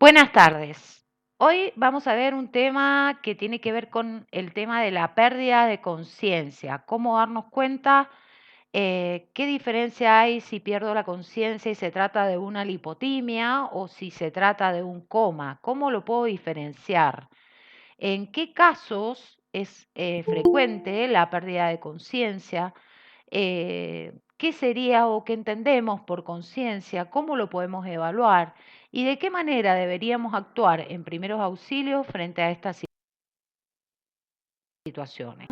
Buenas tardes. Hoy vamos a ver un tema que tiene que ver con el tema de la pérdida de conciencia, cómo darnos cuenta qué diferencia hay si pierdo la conciencia y se trata de una lipotimia o si se trata de un coma, cómo lo puedo diferenciar, en qué casos es frecuente la pérdida de conciencia, qué sería o qué entendemos por conciencia, cómo lo podemos evaluar y de qué manera deberíamos actuar en primeros auxilios frente a estas situaciones.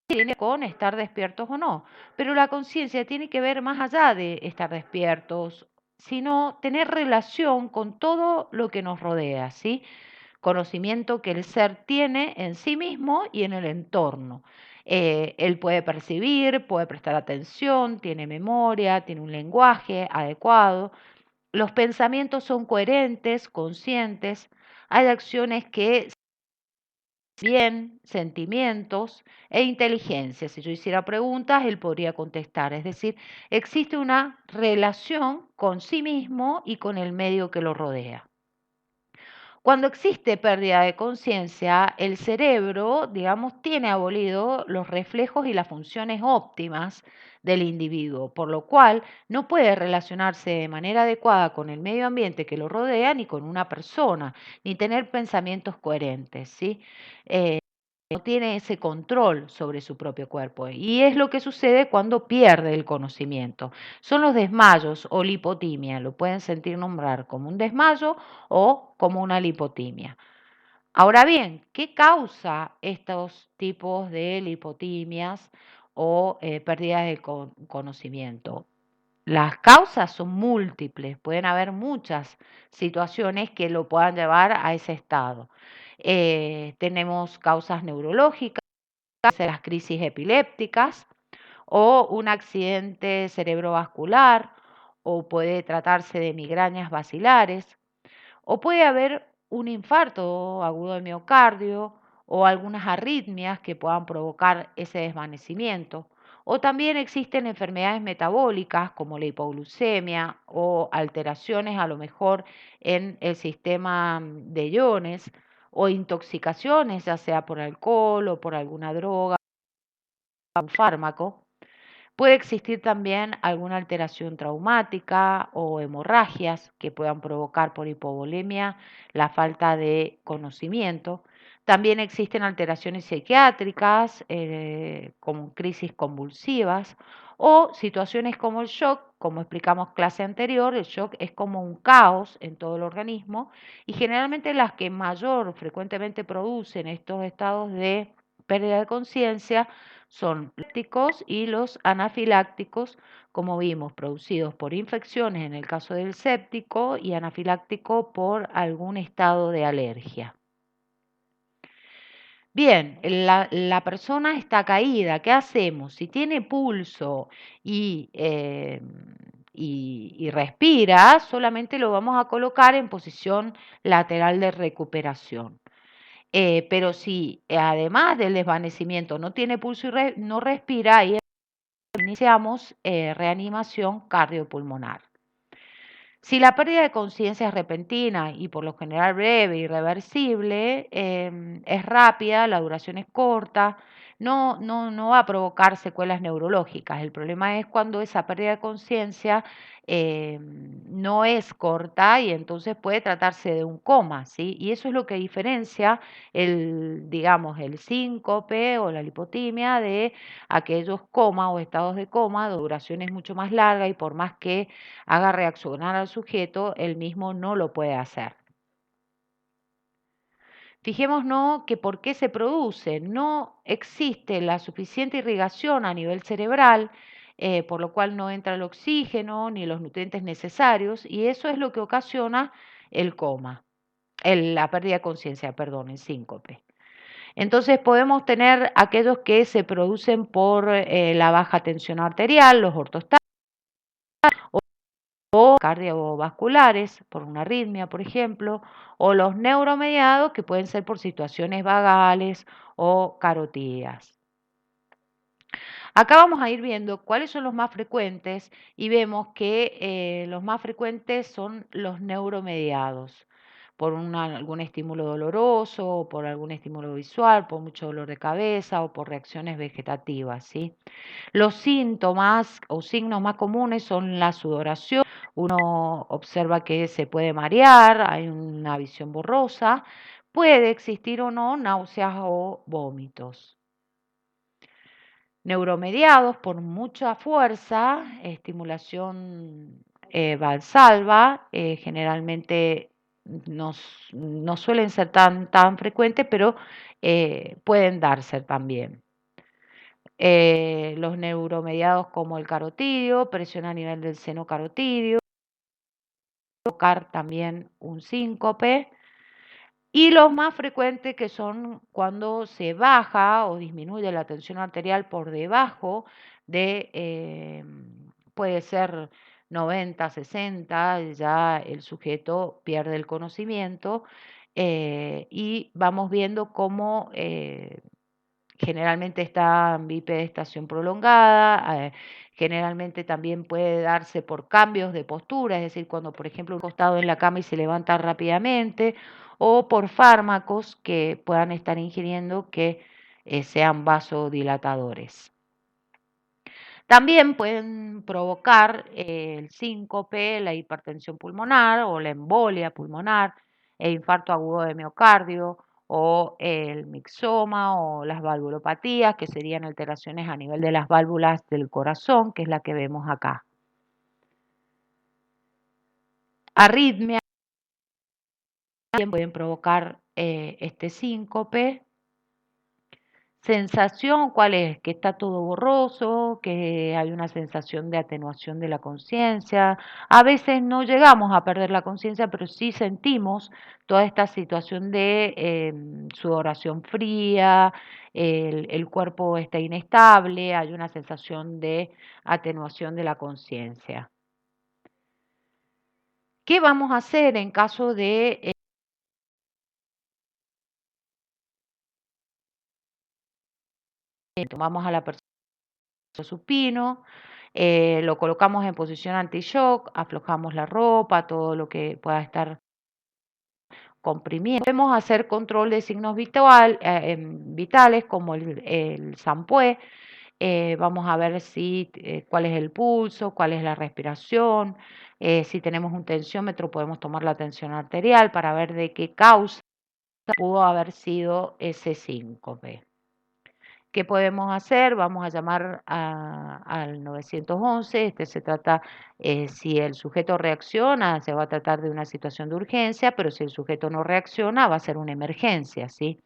Tiene con estar despiertos o no, pero la conciencia tiene que ver más allá de estar despiertos, sino tener relación con todo lo que nos rodea, ¿sí? Conocimiento que el ser tiene en sí mismo y en el entorno. Él puede percibir, puede prestar atención, tiene memoria, tiene un lenguaje adecuado. Los pensamientos son coherentes, conscientes. Hay acciones que bien, sentimientos e inteligencia. Si yo hiciera preguntas, él podría contestar. Es decir, existe una relación con sí mismo y con el medio que lo rodea. Cuando existe pérdida de conciencia, el cerebro, digamos, tiene abolido los reflejos y las funciones óptimas del individuo, por lo cual no puede relacionarse de manera adecuada con el medio ambiente que lo rodea ni con una persona, ni tener pensamientos coherentes, ¿sí? No tiene ese control sobre su propio cuerpo. Y es lo que sucede cuando pierde el conocimiento. Son los desmayos o lipotimia, lo pueden sentir nombrar como un desmayo o como una lipotimia. Ahora bien, ¿qué causa estos tipos de lipotimias o pérdidas de conocimiento? Las causas son múltiples, pueden haber muchas situaciones que lo puedan llevar a ese estado. Tenemos causas neurológicas, las crisis epilépticas o un accidente cerebrovascular, o puede tratarse de migrañas vacilares, o puede haber un infarto agudo de miocardio o algunas arritmias que puedan provocar ese desvanecimiento. O también existen enfermedades metabólicas como la hipoglucemia o alteraciones a lo mejor en el sistema de iones o intoxicaciones, ya sea por alcohol o por alguna droga o un fármaco. Puede existir también alguna alteración traumática o hemorragias que puedan provocar por hipovolemia la falta de conocimiento. También existen alteraciones psiquiátricas como crisis convulsivas o situaciones como el shock, como explicamos clase anterior, el shock es como un caos en todo el organismo y generalmente las que mayor frecuentemente producen estos estados de pérdida de conciencia son lácticos y los anafilácticos, como vimos, producidos por infecciones en el caso del séptico y anafiláctico por algún estado de alergia. Bien, la persona está caída, ¿qué hacemos? Si tiene pulso y, y respira, solamente lo vamos a colocar en posición lateral de recuperación. Pero si además del desvanecimiento no tiene pulso y no respira, ahí iniciamos reanimación cardiopulmonar. Si la pérdida de conciencia es repentina y por lo general breve, irreversible, es rápida, la duración es corta, no va a provocar secuelas neurológicas. El problema es cuando esa pérdida de conciencia no es corta y entonces puede tratarse de un coma, ¿sí? Y eso es lo que diferencia digamos, el síncope o la lipotimia de aquellos comas o estados de coma de duraciones mucho más largas y por más que haga reaccionar al sujeto, él mismo no lo puede hacer. Fijémonos que por qué se produce. No existe la suficiente irrigación a nivel cerebral, por lo cual no entra el oxígeno ni los nutrientes necesarios, y eso es lo que ocasiona el coma, la pérdida de conciencia, perdón, el síncope. Entonces podemos tener aquellos que se producen por la baja tensión arterial, los ortostáticos, o cardiovasculares, por una arritmia, por ejemplo, o los neuromediados, que pueden ser por situaciones vagales o carotídeas. Acá vamos a ir viendo cuáles son los más frecuentes y vemos que los más frecuentes son los neuromediados, por algún estímulo doloroso, o por algún estímulo visual, por mucho dolor de cabeza o por reacciones vegetativas, ¿sí? Los síntomas o signos más comunes son la sudoración, uno observa que se puede marear, hay una visión borrosa, puede existir o no náuseas o vómitos. Neuromediados por mucha fuerza, estimulación valsalva, generalmente no suelen ser tan frecuentes, pero pueden darse también. Los neuromediados como el carotidio, presión a nivel del seno carotidio, provocar también un síncope. Y los más frecuentes que son cuando se baja o disminuye la tensión arterial por debajo de, puede ser 90, 60, ya el sujeto pierde el conocimiento y vamos viendo cómo generalmente está en bipedestación prolongada, generalmente también puede darse por cambios de postura, es decir, cuando por ejemplo un costado en la cama y se levanta rápidamente, o por fármacos que puedan estar ingiriendo que sean vasodilatadores. También pueden provocar el síncope, la hipertensión pulmonar o la embolia pulmonar, el infarto agudo de miocardio o el mixoma o las valvulopatías, que serían alteraciones a nivel de las válvulas del corazón, que es la que vemos acá. Arritmia también pueden provocar este síncope. Sensación, ¿cuál es? Que está todo borroso, que hay una sensación de atenuación de la conciencia. A veces no llegamos a perder la conciencia, pero sí sentimos toda esta situación de sudoración fría, el cuerpo está inestable, hay una sensación de atenuación de la conciencia. ¿Qué vamos a hacer en caso de tomamos a la persona supino, lo colocamos en posición anti-shock, aflojamos la ropa, todo lo que pueda estar comprimido. Podemos hacer control de signos vitales como el SAMPUE. Vamos a ver cuál es el pulso, cuál es la respiración. Si tenemos un tensiómetro, podemos tomar la tensión arterial para ver de qué causa pudo haber sido ese síncope. ¿Qué podemos hacer? Vamos a llamar al 911. Se trata, si el sujeto reacciona, se va a tratar de una situación de urgencia, pero si el sujeto no reacciona, va a ser una emergencia, ¿sí?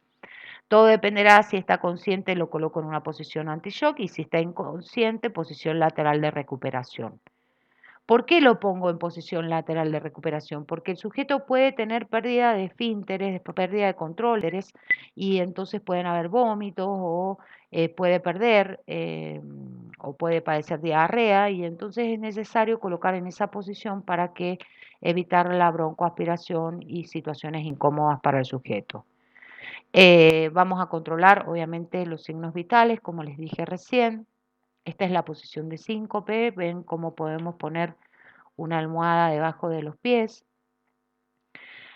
Todo dependerá si está consciente, lo coloco en una posición anti-shock y si está inconsciente, posición lateral de recuperación. ¿Por qué lo pongo en posición lateral de recuperación? Porque el sujeto puede tener pérdida de esfínteres, pérdida de controles, y entonces pueden haber vómitos o puede perder o puede padecer diarrea, y entonces es necesario colocar en esa posición para que evitar la broncoaspiración y situaciones incómodas para el sujeto. Vamos a controlar obviamente los signos vitales, como les dije recién. Esta es la posición de síncope. Ven cómo podemos poner una almohada debajo de los pies.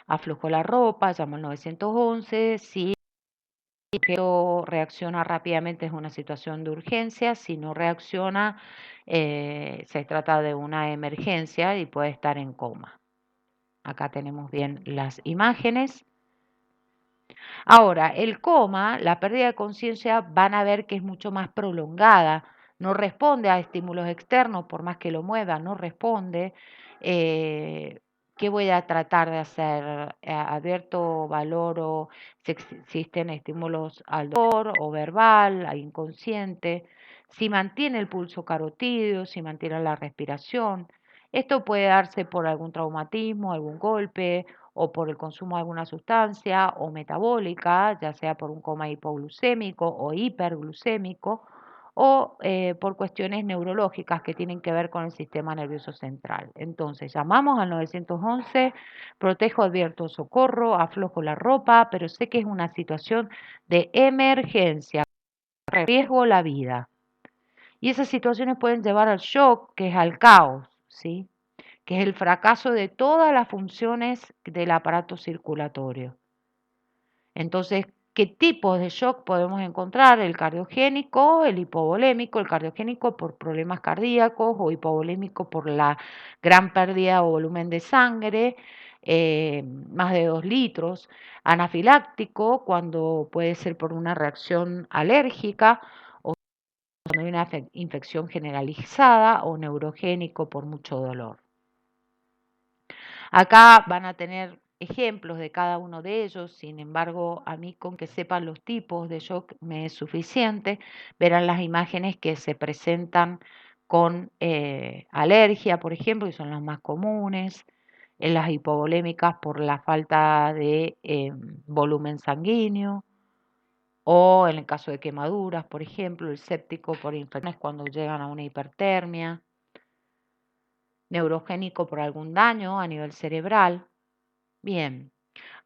Aflojo la ropa, llamo al 911. Si el sujeto reacciona rápidamente es una situación de urgencia. Si no reacciona, se trata de una emergencia y puede estar en coma. Acá tenemos bien las imágenes. Ahora, el coma, la pérdida de conciencia, van a ver que es mucho más prolongada, no responde a estímulos externos, por más que lo mueva, no responde. Eh, ¿Qué voy a tratar de hacer? Advierto, valoro si existen estímulos al dolor o verbal, al inconsciente, si mantiene el pulso carotídeo, si mantiene la respiración. Esto puede darse por algún traumatismo, algún golpe o por el consumo de alguna sustancia o metabólica, ya sea por un coma hipoglucémico o hiperglucémico, o por cuestiones neurológicas que tienen que ver con el sistema nervioso central. Entonces, llamamos al 911, protejo, advierto, socorro, aflojo la ropa, pero sé que es una situación de emergencia, riesgo la vida. Y esas situaciones pueden llevar al shock, que es al caos, ¿sí? Que es el fracaso de todas las funciones del aparato circulatorio. Entonces, ¿qué tipos de shock podemos encontrar? El cardiogénico, el hipovolémico, el cardiogénico por problemas cardíacos o hipovolémico por la gran pérdida o volumen de sangre, más de 2 litros. Anafiláctico, cuando puede ser por una reacción alérgica o cuando hay una infección generalizada, o neurogénico por mucho dolor. Acá van a tener ejemplos de cada uno de ellos, sin embargo, a mí con que sepan los tipos de shock me es suficiente. Verán las imágenes que se presentan con alergia, por ejemplo, que son las más comunes, en las hipovolémicas por la falta de volumen sanguíneo, o en el caso de quemaduras, por ejemplo, el séptico por infecciones cuando llegan a una hipertermia, neurogénico por algún daño a nivel cerebral. Bien,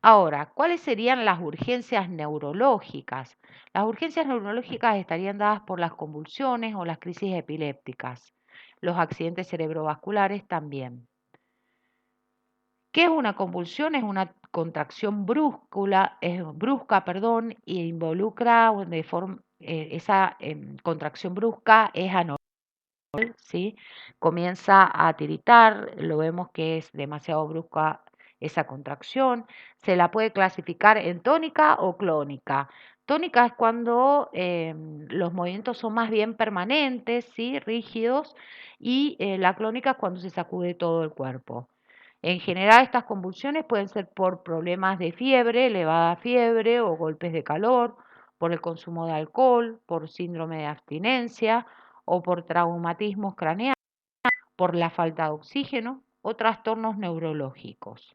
ahora, ¿cuáles serían las urgencias neurológicas? Las urgencias neurológicas estarían dadas por las convulsiones o las crisis epilépticas, los accidentes cerebrovasculares también. ¿Qué es una convulsión? Es una contracción brusca, perdón, e involucra de forma, esa contracción brusca es anormal, ¿sí? Comienza a tiritar, lo vemos que es demasiado brusca esa contracción. Se la puede clasificar en tónica o clónica. Tónica es cuando los movimientos son más bien permanentes, ¿sí? Rígidos, y la clónica es cuando se sacude todo el cuerpo. En general, estas convulsiones pueden ser por problemas de fiebre, elevada fiebre o golpes de calor, por el consumo de alcohol, por síndrome de abstinencia o por traumatismos craneales, por la falta de oxígeno o trastornos neurológicos.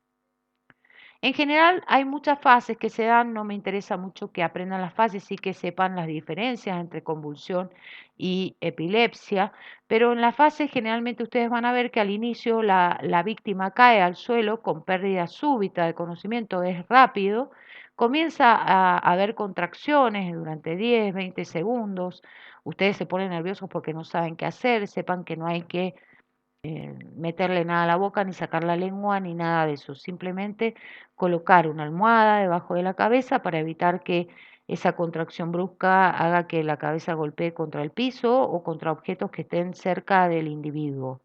En general hay muchas fases que se dan, no me interesa mucho que aprendan las fases, sí que sepan las diferencias entre convulsión y epilepsia, pero en la fase generalmente ustedes van a ver que al inicio la víctima cae al suelo con pérdida súbita de conocimiento, es rápido, comienza a haber contracciones durante 10, 20 segundos, ustedes se ponen nerviosos porque no saben qué hacer, sepan que no hay que meterle nada a la boca, ni sacar la lengua, ni nada de eso. Simplemente colocar una almohada debajo de la cabeza para evitar que esa contracción brusca haga que la cabeza golpee contra el piso o contra objetos que estén cerca del individuo.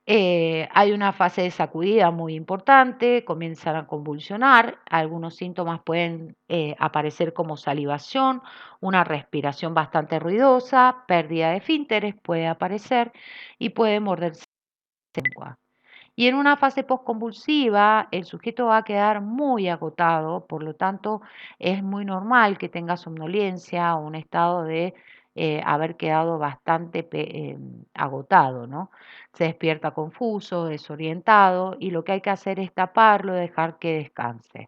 Hay una fase de sacudida muy importante, comienzan a convulsionar, algunos síntomas pueden aparecer como salivación, una respiración bastante ruidosa, pérdida de esfínteres puede aparecer y puede morderse la lengua. Y en una fase postconvulsiva, el sujeto va a quedar muy agotado, por lo tanto, es muy normal que tenga somnolencia o un estado de haber quedado bastante agotado, ¿no? Se despierta confuso, desorientado, y lo que hay que hacer es taparlo, dejar que descanse.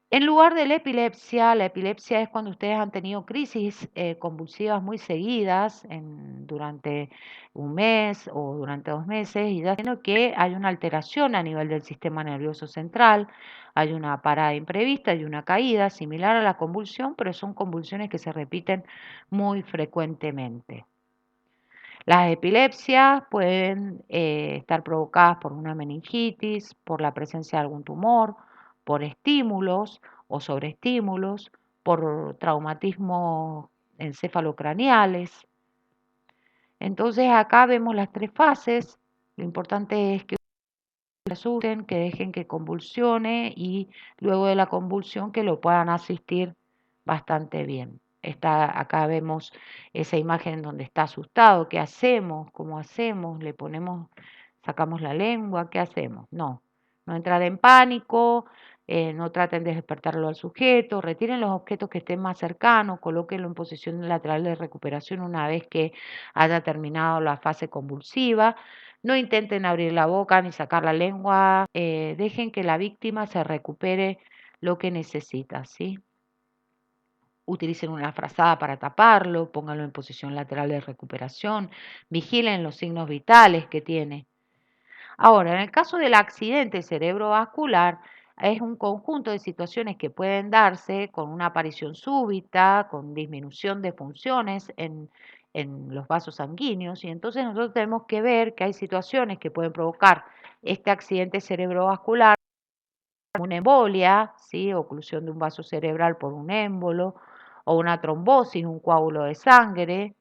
En lugar de la epilepsia es cuando ustedes han tenido crisis convulsivas muy seguidas durante un mes o durante 2 meses, y ya siendo que hay una alteración a nivel del sistema nervioso central, hay una parada imprevista y una caída similar a la convulsión, pero son convulsiones que se repiten muy frecuentemente. Las epilepsias pueden estar provocadas por una meningitis, por la presencia de algún tumor, por estímulos o sobreestímulos, por traumatismos encefalocraneales. Entonces acá vemos las 3 fases. Lo importante es que se asusten, que dejen que convulsione y luego de la convulsión que lo puedan asistir bastante bien. Acá vemos esa imagen donde está asustado. ¿Qué hacemos? ¿Cómo hacemos? ¿Le ponemos, sacamos la lengua? ¿Qué hacemos? No, no entrar en pánico, no traten de despertarlo al sujeto, retiren los objetos que estén más cercanos, colóquenlo en posición lateral de recuperación una vez que haya terminado la fase convulsiva. No intenten abrir la boca ni sacar la lengua, dejen que la víctima se recupere lo que necesita, ¿sí? Utilicen una frazada para taparlo, pónganlo en posición lateral de recuperación, vigilen los signos vitales que tiene. Ahora, en el caso del accidente cerebrovascular, es un conjunto de situaciones que pueden darse con una aparición súbita, con disminución de funciones en los vasos sanguíneos, y entonces nosotros tenemos que ver que hay situaciones que pueden provocar este accidente cerebrovascular, una embolia, ¿sí? Oclusión de un vaso cerebral por un émbolo, o una trombosis, un coágulo de sangre,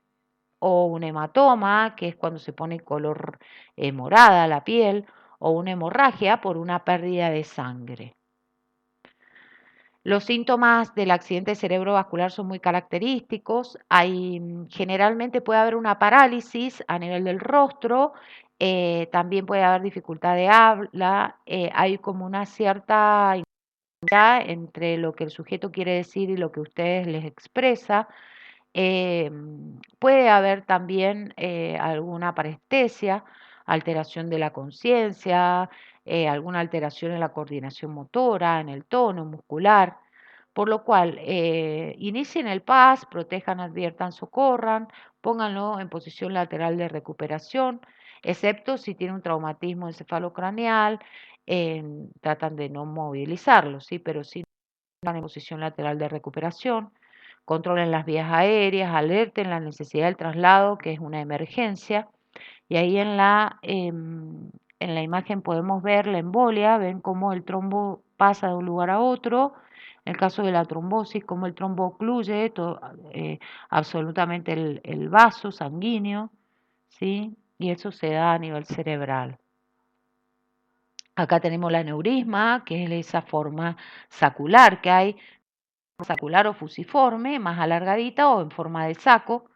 o un hematoma, que es cuando se pone color morada la piel, o una hemorragia por una pérdida de sangre. Los síntomas del accidente cerebrovascular son muy característicos. Generalmente puede haber una parálisis a nivel del rostro, también puede haber dificultad de habla, hay como una cierta entre lo que el sujeto quiere decir y lo que ustedes les expresa. Puede haber también alguna parestesia, alteración de la conciencia, alguna alteración en la coordinación motora, en el tono muscular, por lo cual inicien el PAS, protejan, adviertan, socorran, pónganlo en posición lateral de recuperación, excepto si tiene un traumatismo encefalocraneal, tratan de no movilizarlo, ¿sí? Pero sí en posición lateral de recuperación, controlen las vías aéreas, alerten la necesidad del traslado, que es una emergencia, y ahí en la imagen podemos ver la embolia, ven cómo el trombo pasa de un lugar a otro, en el caso de la trombosis, cómo el trombo ocluye absolutamente el vaso sanguíneo, ¿sí? Y eso se da a nivel cerebral. Acá tenemos la aneurisma, que es esa forma sacular que hay, sacular o fusiforme, más alargadita o en forma de saco.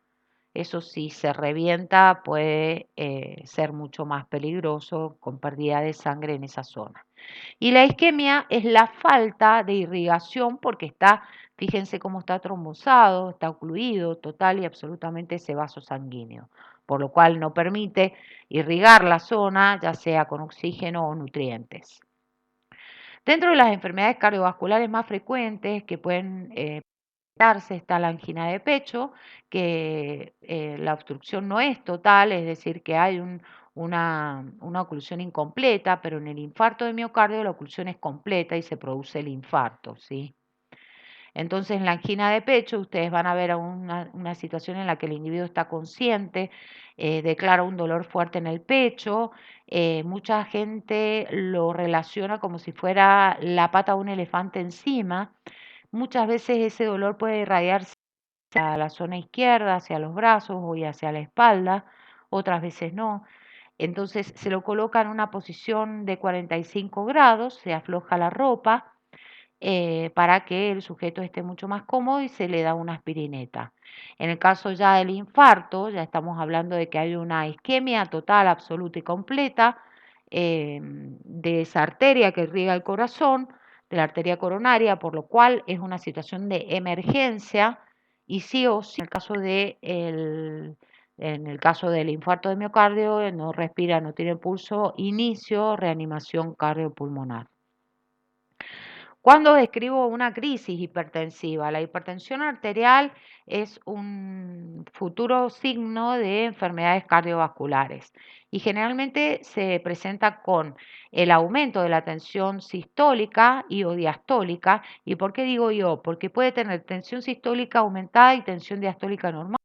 Eso si se revienta puede ser mucho más peligroso con pérdida de sangre en esa zona. Y la isquemia es la falta de irrigación porque está, fíjense cómo está trombosado, está ocluido total y absolutamente ese vaso sanguíneo, por lo cual no permite irrigar la zona, ya sea con oxígeno o nutrientes. Dentro de las enfermedades cardiovasculares más frecuentes que pueden darse está la angina de pecho, que la obstrucción no es total, es decir, que hay una oclusión incompleta, pero en el infarto de miocardio la oclusión es completa y se produce el infarto, ¿sí? Entonces, en la angina de pecho, ustedes van a ver una situación en la que el individuo está consciente, declara un dolor fuerte en el pecho. Mucha gente lo relaciona como si fuera la pata de un elefante encima. Muchas veces ese dolor puede irradiarse hacia la zona izquierda, hacia los brazos y hacia la espalda, otras veces no. Entonces se lo coloca en una posición de 45 grados, se afloja la ropa para que el sujeto esté mucho más cómodo y se le da una aspirineta. En el caso ya del infarto, ya estamos hablando de que hay una isquemia total, absoluta y completa de esa arteria que irriga el corazón, de la arteria coronaria, por lo cual es una situación de emergencia y sí o sí en el caso del infarto de miocardio, no respira, no tiene pulso, inicio, reanimación cardiopulmonar. Cuando describo una crisis hipertensiva, la hipertensión arterial es un futuro signo de enfermedades cardiovasculares y generalmente se presenta con el aumento de la tensión sistólica y o diastólica. ¿Y por qué digo yo? Porque puede tener tensión sistólica aumentada y tensión diastólica normal,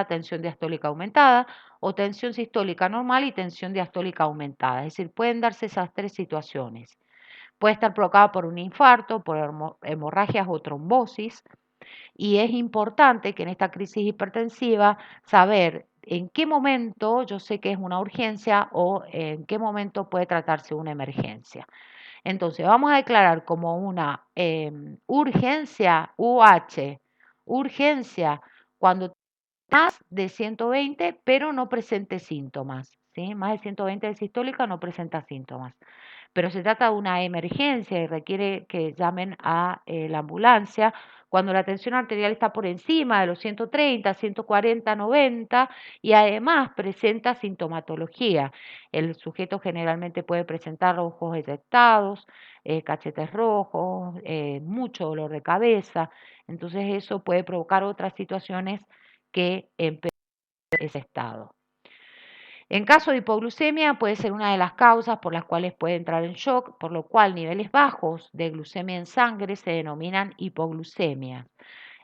tensión diastólica aumentada o tensión sistólica normal y tensión diastólica aumentada. Es decir, pueden darse esas tres situaciones. Puede estar provocada por un infarto, por hemorragias o trombosis, y es importante que en esta crisis hipertensiva saber en qué momento yo sé que es una urgencia o en qué momento puede tratarse una emergencia. Entonces, vamos a declarar como una urgencia, urgencia, cuando más de 120, pero no presente síntomas, ¿sí? Más de 120 de sistólica no presenta síntomas, pero se trata de una emergencia y requiere que llamen a la ambulancia cuando la tensión arterial está por encima de los 130, 140, 90 y además presenta sintomatología. El sujeto generalmente puede presentar ojos eyectados, cachetes rojos, mucho dolor de cabeza, entonces eso puede provocar otras situaciones que empeoren ese estado. En caso de hipoglucemia puede ser una de las causas por las cuales puede entrar en shock, por lo cual niveles bajos de glucemia en sangre se denominan hipoglucemia.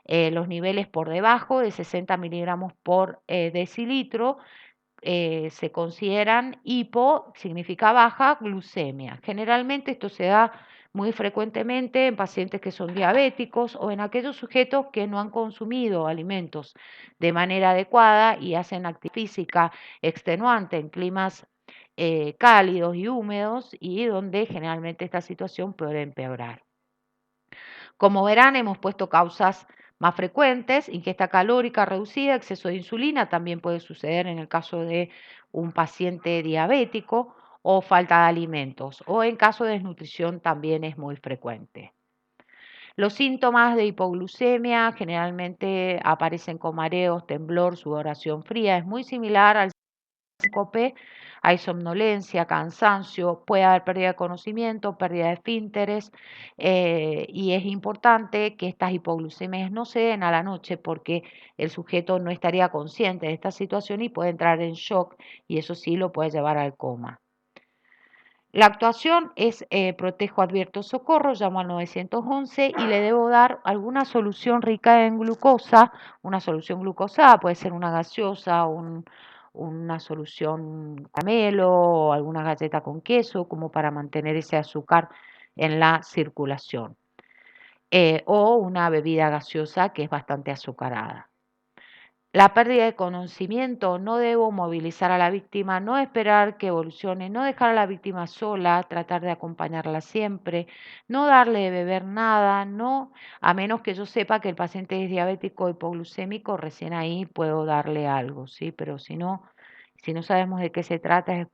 Los niveles por debajo de 60 miligramos por decilitro se consideran hipo, significa baja glucemia. Generalmente esto se da muy frecuentemente en pacientes que son diabéticos o en aquellos sujetos que no han consumido alimentos de manera adecuada y hacen actividad física extenuante en climas cálidos y húmedos y donde generalmente esta situación puede empeorar. Como verán, hemos puesto causas más frecuentes: ingesta calórica reducida, exceso de insulina, también puede suceder en el caso de un paciente diabético, o falta de alimentos, o en caso de desnutrición también es muy frecuente. Los síntomas de hipoglucemia generalmente aparecen con mareos, temblor, sudoración fría. Es muy similar al síncope, hay somnolencia, cansancio, puede haber pérdida de conocimiento, pérdida de esfínteres, y es importante que estas hipoglucemias no se den a la noche porque el sujeto no estaría consciente de esta situación y puede entrar en shock y eso sí lo puede llevar al coma. La actuación es protejo, advierto, socorro, llamo al 911 y le debo dar alguna solución rica en glucosa, una solución glucosada, puede ser una gaseosa, una solución caramelo o alguna galleta con queso, como para mantener ese azúcar en la circulación, o una bebida gaseosa que es bastante azucarada. La pérdida de conocimiento: no debo movilizar a la víctima, no esperar que evolucione, no dejar a la víctima sola, tratar de acompañarla siempre, no darle de beber nada, no, a menos que yo sepa que el paciente es diabético o hipoglucémico, recién ahí puedo darle algo, ¿sí? Pero si no sabemos de qué se trata, es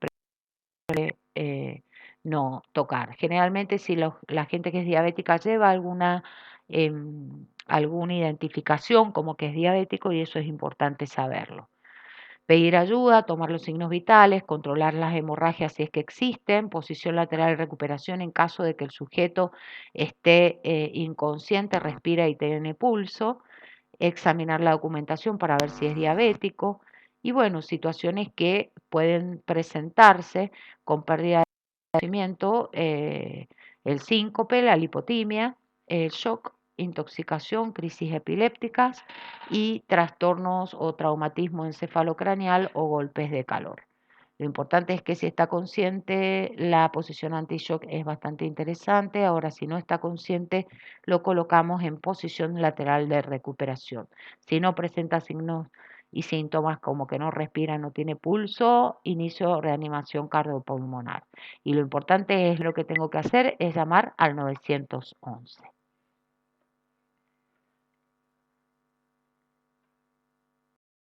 eh, no tocar. Generalmente si la gente que es diabética lleva alguna identificación como que es diabético y eso es importante saberlo. Pedir ayuda, tomar los signos vitales, controlar las hemorragias si es que existen, posición lateral de recuperación en caso de que el sujeto esté inconsciente, respira y tiene pulso, examinar la documentación para ver si es diabético y bueno, situaciones que pueden presentarse con pérdida de conocimiento, el síncope, la lipotimia, el shock, intoxicación, crisis epilépticas y trastornos o traumatismo encefalocraneal o golpes de calor. Lo importante es que si está consciente, la posición anti-shock es bastante interesante. Ahora, si no está consciente, lo colocamos en posición lateral de recuperación. Si no presenta signos y síntomas como que no respira, no tiene pulso, inicio reanimación cardiopulmonar. Y lo importante es lo que tengo que hacer es llamar al 911.